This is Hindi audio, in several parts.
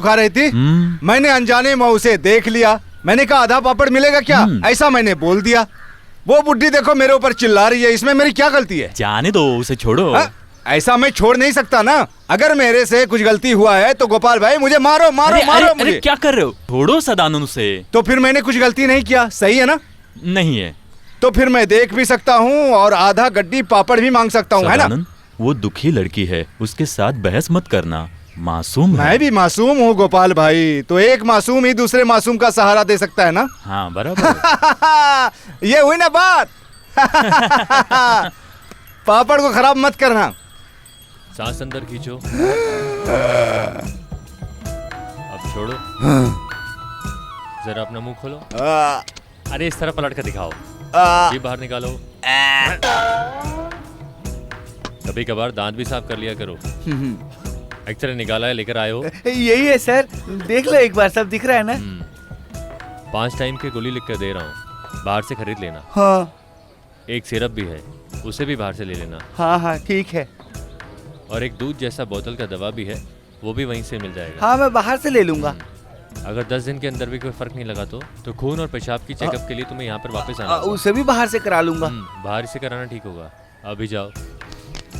खा रही थी। मैंने अनजाने में उसे देख लिया। मैंने कहा आधा पापड़ मिलेगा क्या, ऐसा मैंने बोल दिया। वो बुड्ढी देखो मेरे ऊपर चिल्ला रही है, इसमें मेरी क्या गलती है? जाने दो, उसे छोड़ो। ऐसा मैं छोड़ नहीं सकता ना। अगर मेरे से कुछ गलती हुआ है तो गोपाल भाई मुझे मारो मारो अरे, मारो। अरे, अरे क्या कर रहे हो? छोड़ो सदानंद उसे। तो फिर मैंने कुछ गलती नहीं किया, सही है ना? नहीं है। तो फिर मैं देख भी सकता हूँ और आधा गड्डी पापड़ भी मांग सकता हूँ, है ना? वो दुखी लड़की है, उसके साथ बहस मत करना, मासूम है। मैं भी मासूम हूँ गोपाल भाई, तो एक मासूम ही दूसरे मासूम का सहारा दे सकता है ना? हाँ बराबर। ये हुई ना बात। पापड़ को खराब मत करना। सांस अंदर खींचो। अब छोड़ो। जरा अपना मुंह खोलो। अरे इस तरफ पलट कर दिखाओ। जी बाहर निकालो। कभी कभार दांत भी साफ कर लिया करो। एक्सरे निकाला है, लेकर आए हो? यही है सर, देख लो एक बार, सब दिख रहा है ना? 5 टाइम की गोली लिख कर दे रहा हूँ, बाहर से खरीद लेना। हाँ। एक सिरप भी है, उसे भी बाहर से ले लेना। हाँ हाँ ठीक है। और एक दूध जैसा बोतल का दवा भी है, वो भी वहीं से मिल जाएगा। हाँ मैं बाहर से ले लूंगा। अगर 10 दिन के अंदर भी कोई फर्क नहीं लगा तो खून और पेशाब की चेकअप के लिए तुम्हें यहाँ पर वापस आना होगा। उसे भी बाहर से करा लूंगा। बाहर से कराना ठीक होगा। अभी जाओ।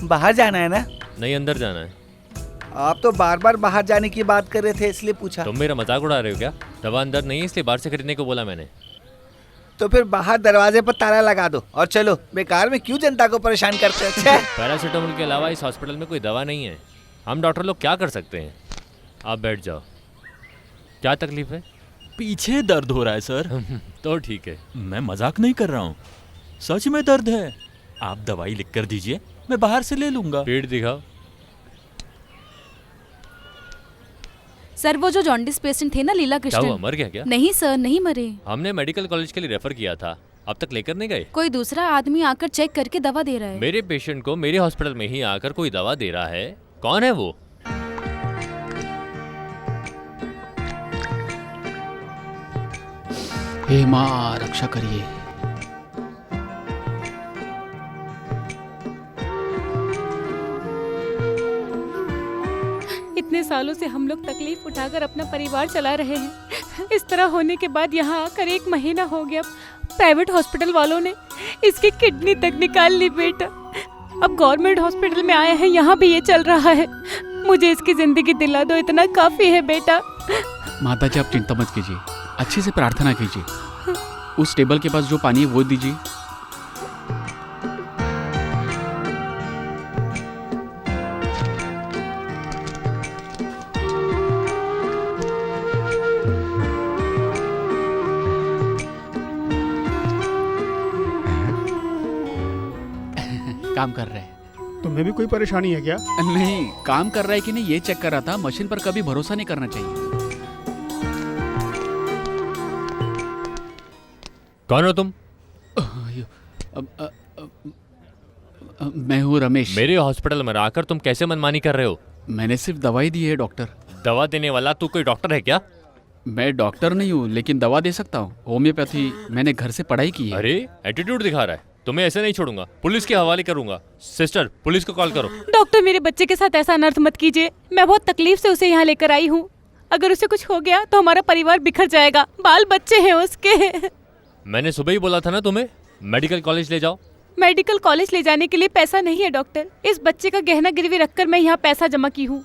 बाहर जाना है ना? नहीं, अंदर जाना है। आप तो बार बार बाहर जाने की बात कर रहे थे, इसलिए पूछा। तुम मेरा मजाक उड़ा रहे हो क्या? दवा अंदर नहीं है, इसलिए बाहर से खरीदने को बोला मैंने। तो फिर बाहर दरवाजे पर ताला लगा दो और चलो, बेकार में क्यों जनता को परेशान करते हो? अच्छा। पैरासीटामोल के अलावा इस हॉस्पिटल में कोई दवा नहीं है। हम डॉक्टर लोग क्या कर सकते हैं? आप बैठ जाओ। क्या तकलीफ है? पीछे दर्द हो रहा है सर। तो ठीक है। मैं मजाक नहीं कर रहा हूँ, सच में दर्द है। आप दवाई लिख कर दीजिए, मैं बाहर से ले लूंगा। पीठ दिखाओ। सर वो जो जॉन्डिस पेशेंट थे ना, लीला क्या हुआ, कृष्णन। मर गया क्या? नहीं सर, नहीं मरे। हमने मेडिकल कॉलेज के लिए रेफर किया था, अब तक लेकर नहीं गए। कोई दूसरा आदमी आकर चेक करके दवा दे रहा है। मेरे पेशेंट को मेरे हॉस्पिटल में ही आकर कोई दवा दे रहा है। कौन है वो? हे माँ रक्षा करिए। इतने सालों से हम लोग तकलीफ उठाकर अपना परिवार चला रहे हैं, इस तरह होने के बाद यहाँ आकर 1 महीना हो गया, प्राइवेट हॉस्पिटल वालों ने इसकी किडनी तक निकाल ली बेटा। अब गवर्नमेंट हॉस्पिटल में आए हैं, यहाँ भी ये चल रहा है। मुझे इसकी जिंदगी दिला दो, इतना काफी है बेटा। माता जी आप चिंता मत कीजिए, अच्छे से प्रार्थना कीजिए। उस टेबल के पास जो पानी है वो दीजिए। काम कर रहे हैं। तुम्हें भी कोई परेशानी है क्या? नहीं, काम कर रहा है कि नहीं ये चेक कर रहा था। मशीन पर कभी भरोसा नहीं करना चाहिए। कौन हो तुम? मैं हूँ रमेश। मेरे हॉस्पिटल में आकर तुम कैसे मनमानी कर रहे हो? मैंने सिर्फ दवाई दी है डॉक्टर। दवा देने वाला तू कोई डॉक्टर है क्या? मैं डॉक्टर नहीं हूँ, लेकिन दवा दे सकता हूँ। होम्योपैथी मैंने घर से पढ़ाई की है। अरे एटीट्यूड दिखा रहा है। तुम्हें ऐसे नहीं छोड़ूंगा, पुलिस के हवाले करूंगा। सिस्टर, पुलिस को कॉल करो। डॉक्टर मेरे बच्चे के साथ ऐसा अनर्थ मत कीजिए। मैं बहुत तकलीफ से उसे यहाँ लेकर आई हूँ। अगर उसे कुछ हो गया तो हमारा परिवार बिखर जाएगा। बाल बच्चे हैं उसके। मैंने सुबह ही बोला था ना तुम्हें, मेडिकल कॉलेज ले जाओ। मेडिकल कॉलेज ले जाने के लिए पैसा नहीं है डॉक्टर। इस बच्चे का गहना गिरवी रखकर मैं यहाँ पैसा जमा की हूँ।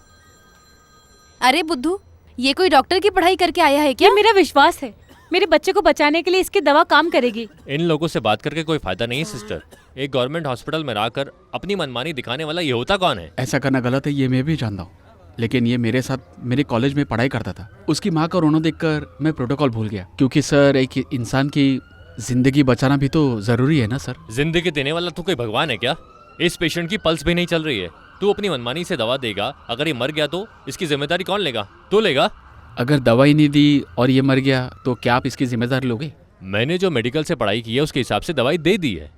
अरे बुद्धू, ये कोई डॉक्टर की पढ़ाई करके आया है क्या? ये मेरा विश्वास है, मेरे बच्चे को बचाने के लिए इसकी दवा काम करेगी। इन लोगों से बात करके कोई फायदा नहीं है सिस्टर। एक गवर्नमेंट हॉस्पिटल में आकर अपनी मनमानी दिखाने वाला ये होता कौन है? ऐसा करना गलत है, ये मैं भी जानता हूँ, लेकिन ये मेरे साथ मेरे कॉलेज में पढ़ाई करता था। उसकी माँ का रोना देखकर मैं प्रोटोकॉल भूल गया। क्योंकि सर एक इंसान की जिंदगी बचाना भी तो जरूरी है ना सर। जिंदगी देने वाला तू कोई भगवान है क्या? इस पेशेंट की पल्स भी नहीं चल रही है, तू अपनी मनमानी से दवा देगा। अगर ये मर गया तो इसकी जिम्मेदारी कौन लेगा? तू लेगा? अगर दवाई नहीं दी और ये मर गया तो क्या आप इसकी जिम्मेदारी लोगे? मैंने जो मेडिकल से पढ़ाई की है उसके हिसाब से दवाई दे दी है।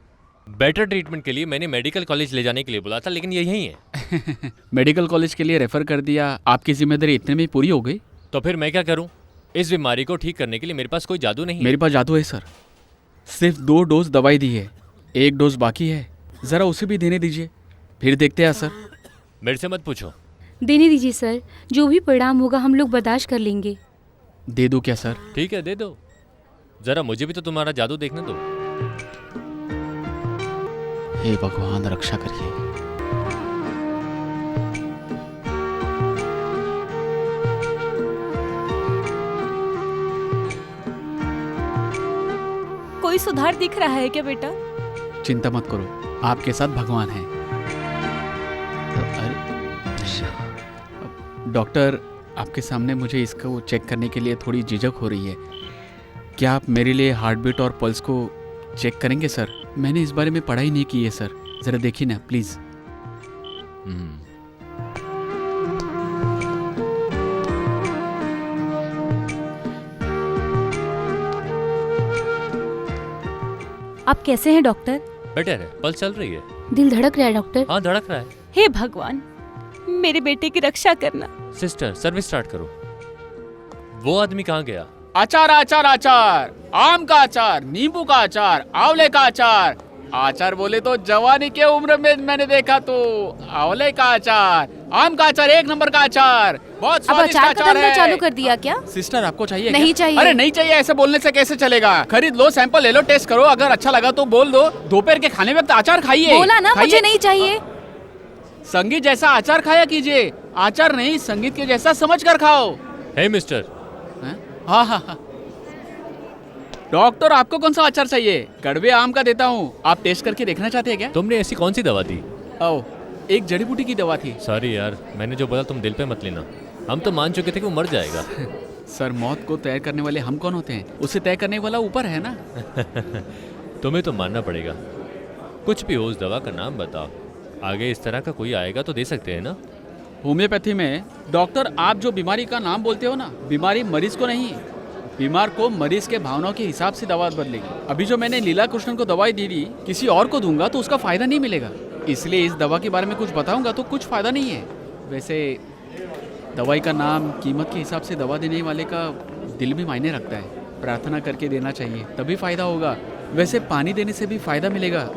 बेटर ट्रीटमेंट के लिए मैंने मेडिकल कॉलेज ले जाने के लिए बोला था, लेकिन ये यही है। मेडिकल कॉलेज के लिए रेफर कर दिया, आपकी जिम्मेदारी इतने में पूरी हो गई? तो फिर मैं क्या करूं? इस बीमारी को ठीक करने के लिए मेरे पास कोई जादू नहीं है। मेरे पास जादू है सर। सिर्फ 2 डोज दवाई दी है, 1 डोज बाकी है। जरा उसे भी देने दीजिए, फिर देखते हैं सर। मेरे से मत पूछो, देने दीजिए सर, जो भी परिणाम होगा हम लोग बर्दाश्त कर लेंगे। दे दूं क्या सर? ठीक है, दे दो। जरा मुझे भी तो तुम्हारा जादू देखने दो। हे भगवान रक्षा करिए। कोई सुधार दिख रहा है क्या बेटा? चिंता मत करो, आपके साथ भगवान है। अरे डॉक्टर, आपके सामने मुझे इसको चेक करने के लिए थोड़ी झिझक हो रही है। क्या आप मेरे लिए हार्ट बीट और पल्स को चेक करेंगे सर? मैंने इस बारे में पढ़ाई नहीं की है सर, ज़रा देखिए ना प्लीज़। आप कैसे हैं डॉक्टर? बेटर है, पल्स चल रही है। दिल धड़क रहा है डॉक्टर? हाँ, धड़क रहा है। हे भगवान, मेरे बेटे की रक्षा करना। सिस्टर, सर्विस स्टार्ट करो। वो आदमी कहाँ गया? अचार अचार अचार, आम का अचार, नींबू का अचार, आंवले का अचार। अचार बोले तो जवानी के उम्र में मैंने देखा तो आंवले का अचार, आम का अचार, एक नंबर का अचार, बहुत अब स्वादिष्ट अचार का अचार धंधा है। चालू कर दिया क्या? सिस्टर आपको चाहिए नहीं क्या? चाहिए। अरे नहीं चाहिए ऐसे बोलने से कैसे चलेगा? खरीद लो, सैंपल ले लो, टेस्ट करो, अगर अच्छा लगा तो बोल दो। दोपहर के खाने वक्त अचार खाइए। बोला ना मुझे खाइए। नहीं चाहिए। संगीत जैसा अचार खाया कीजिए, अचार नहीं संगीत के जैसा समझ कर खाओ। हे मिस्टर, हाँ हाँ हाँ। डॉक्टर आपको कौन सा अचार चाहिए? कड़वे आम का देता हूँ, आप टेस्ट करके देखना चाहते हैं क्या? तुमने ऐसी कौन सी दवा दी? ओ, एक जड़ी बूटी की दवा थी। सॉरी यार, मैंने जो बोला तुम दिल पे मत लेना। हम तो मान चुके थे कि वो मर जाएगा। सर, मौत को तय करने वाले हम कौन होते हैं? उसे तय करने वाला ऊपर है ना। तुम्हें तो मानना पड़ेगा। कुछ भी हो, उस दवा का नाम बताओ। आगे इस तरह का कोई आएगा तो दे सकते हैं ना। होम्योपैथी में डॉक्टर आप जो बीमारी का नाम बोलते हो ना, बीमारी मरीज को नहीं, बीमार को मरीज के भावनाओं के हिसाब से दवा बदलेगी। अभी जो मैंने लीला कृष्णन को दवाई दी थी, किसी और को दूंगा तो उसका फायदा नहीं मिलेगा। इसलिए इस दवा के बारे में कुछ बताऊंगा तो कुछ फायदा नहीं है। वैसे दवाई का नाम, कीमत के हिसाब से दवा देने वाले का दिल भी मायने रखता है। प्रार्थना करके देना चाहिए, तभी फायदा होगा। वैसे पानी देने से भी फायदा मिलेगा।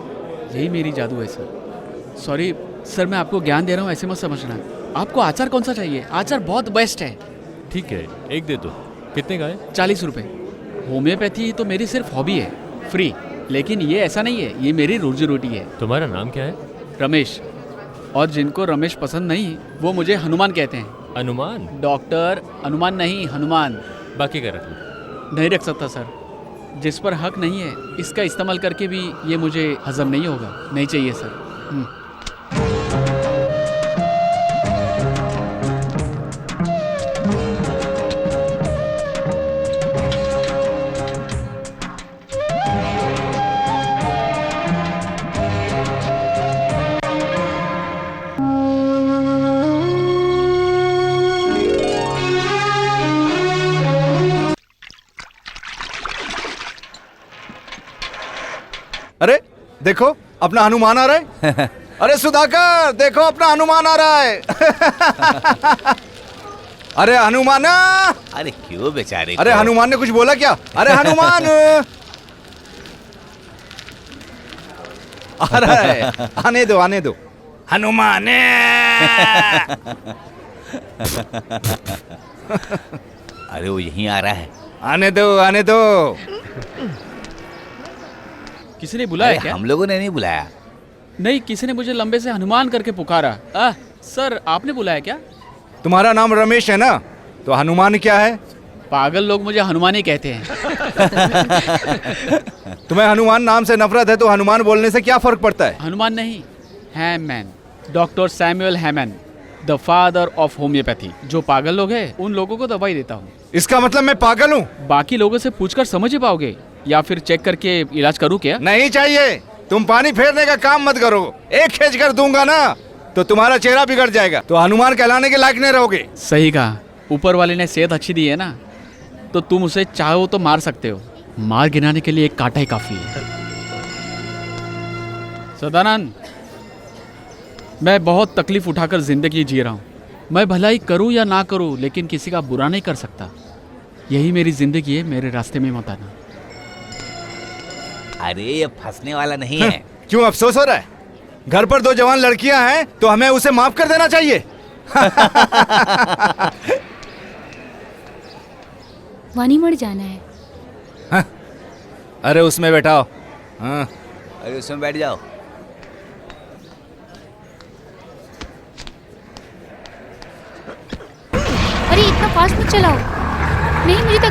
यही मेरी जादू है सर। सॉरी सर, मैं आपको ज्ञान दे रहा हूँ, ऐसे मत समझना। आपको आचार कौन सा चाहिए? आचार बहुत बेस्ट है। ठीक है, एक दे दो। कितने का है? 40 रुपये। होम्योपैथी तो मेरी सिर्फ हॉबी है, फ्री। लेकिन ये ऐसा नहीं है, ये मेरी रोजी रोटी है। तुम्हारा नाम क्या है? रमेश। और जिनको रमेश पसंद नहीं वो मुझे हनुमान कहते हैं। अनुमान? डॉक्टर, अनुमान नहीं, हनुमान। बाकी का रख लो। नहीं रख सकता सर, जिस पर हक नहीं है इसका इस्तेमाल करके भी ये मुझे हजम नहीं होगा। नहीं चाहिए सर। अरे देखो अपना हनुमान आ रहा है। अरे सुधाकर, देखो अपना हनुमान आ रहा है। अरे हनुमान, अरे क्यों बेचारे? अरे हनुमान ने कुछ बोला क्या? अरे हनुमान आ रहा है, आने दो आने दो। हनुमान अरे वो यहीं आ रहा है। आने दो आने दो। किसी ने बुलाया अरे क्या? हम लोगों ने नहीं बुलाया। नहीं, किसी ने मुझे लंबे से हनुमान करके पुकारा। सर, आपने बुलाया क्या? तुम्हारा नाम रमेश है ना, तो हनुमान क्या है? पागल लोग मुझे हनुमान ही कहते हैं। तुम्हें हनुमान नाम से नफरत है तो हनुमान बोलने से क्या फर्क पड़ता है? हनुमान नहीं, Hahnemann. Doctor Samuel Hahnemann, the father of homoeopathy. जो पागल लोग हैं उन लोगों को दवाई देता हूँ। इसका मतलब मैं पागल हूँ? बाकी लोगों से पूछकर समझ ही पाओगे, या फिर चेक करके इलाज करूँ क्या? नहीं चाहिए। तुम पानी फेरने का काम मत करो। एक खींच कर दूंगा ना तो तुम्हारा चेहरा बिगड़ जाएगा, तो हनुमान कहलाने के लायक नहीं रहोगे। सही कहा, ऊपर वाले ने सेहत अच्छी दी है ना, तो तुम उसे चाहो तो मार सकते हो। मार गिराने के लिए एक कांटा ही काफी है। सदानंद, मैं बहुत तकलीफ उठाकर जिंदगी जी रहा हूँ। मैं भलाई करूँ या ना करूँ, लेकिन किसी का बुरा नहीं कर सकता। यही मेरी जिंदगी है, मेरे रास्ते में मत आना। अरे ये फंसने वाला नहीं है। क्यों अफसोस हो रहा है? घर पर दो जवान लड़कियां हैं तो हमें उसे माफ कर देना चाहिए। वानीमठ जाना है। अरे उसमें बैठाओ। हाँ अरे उसमें बैठ जाओ। अरे इतना फास्ट मत चलाओ। नहीं मुझे तकलीफ